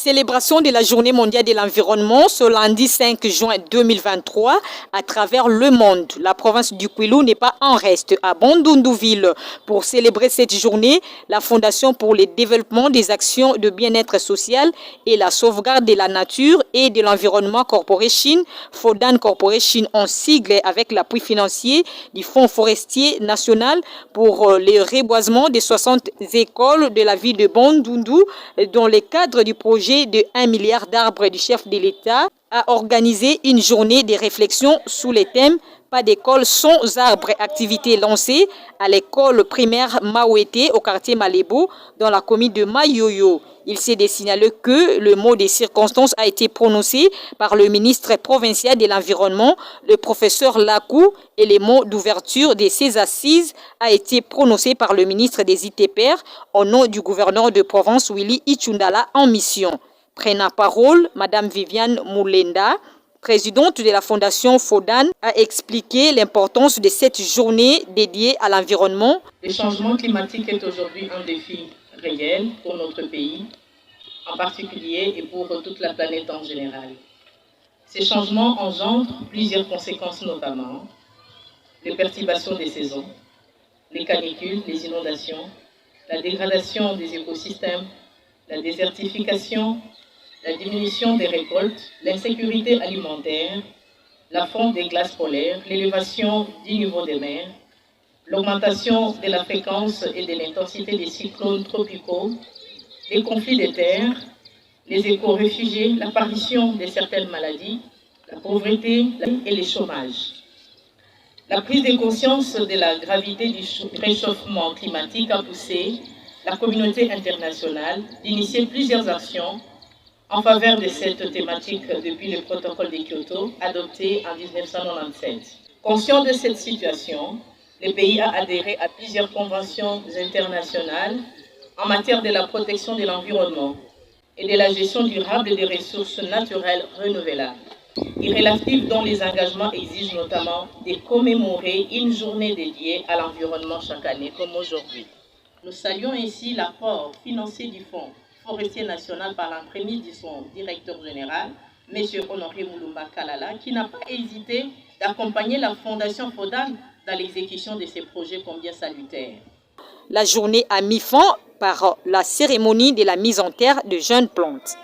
Célébration de la Journée mondiale de l'environnement ce lundi 5 juin 2023 à travers le monde. La province du Kwilu n'est pas en reste à Bandundu-Ville. Pour célébrer cette journée, la Fondation pour le développement des actions de bien-être social et la sauvegarde de la nature et de l'environnement Corporation, Fodan Corporation en sigle avec l'appui financier du Fonds forestier national pour le reboisement des 60 écoles de la ville de Bandundu dans le cadre du projet de 1 milliard d'arbres du chef de l'État a organisé une journée de réflexion sous le thème « Pas d'école sans arbres ». Activité lancée à l'école primaire Mawete au quartier Malébo dans la commune de Mayoyo. Il s'est signalé que le mot des circonstances a été prononcé par le ministre provincial de l'Environnement, le professeur Lakou, et le mot d'ouverture de ces assises a été prononcé par le ministre des ITPR au nom du gouverneur de province Willy Ichundala en mission. Prenant parole, Madame Viviane Moulenda, présidente de la Fondation Fodan, a expliqué l'importance de cette journée dédiée à l'environnement. Le changement climatique est aujourd'hui un défi réel pour notre pays, en particulier et pour toute la planète en général. Ces changements engendrent plusieurs conséquences, notamment les perturbations des saisons, les canicules, les inondations, la dégradation des écosystèmes, la désertification, la diminution des récoltes, l'insécurité alimentaire, la fonte des glaces polaires, l'élévation du niveau des mers, l'augmentation de la fréquence et de l'intensité des cyclones tropicaux, les conflits des terres, les éco-réfugiés, l'apparition de certaines maladies, la pauvreté et le chômage. La prise de conscience de la gravité du réchauffement climatique a poussé la communauté internationale d'initier plusieurs actions en faveur de cette thématique depuis le protocole de Kyoto adopté en 1997. Conscient de cette situation, le pays a adhéré à plusieurs conventions internationales en matière de la protection de l'environnement et de la gestion durable des ressources naturelles renouvelables. Et relatifs dont les engagements exigent notamment de commémorer une journée dédiée à l'environnement chaque année comme aujourd'hui. Nous saluons ainsi l'apport financier du Fonds forestier national par l'entremise de son directeur général, M. Honoré Moulumba Kalala, qui n'a pas hésité d'accompagner la Fondation Fodan dans l'exécution de ces projets combien salutaires. La journée a mis fin par la cérémonie de la mise en terre de jeunes plantes.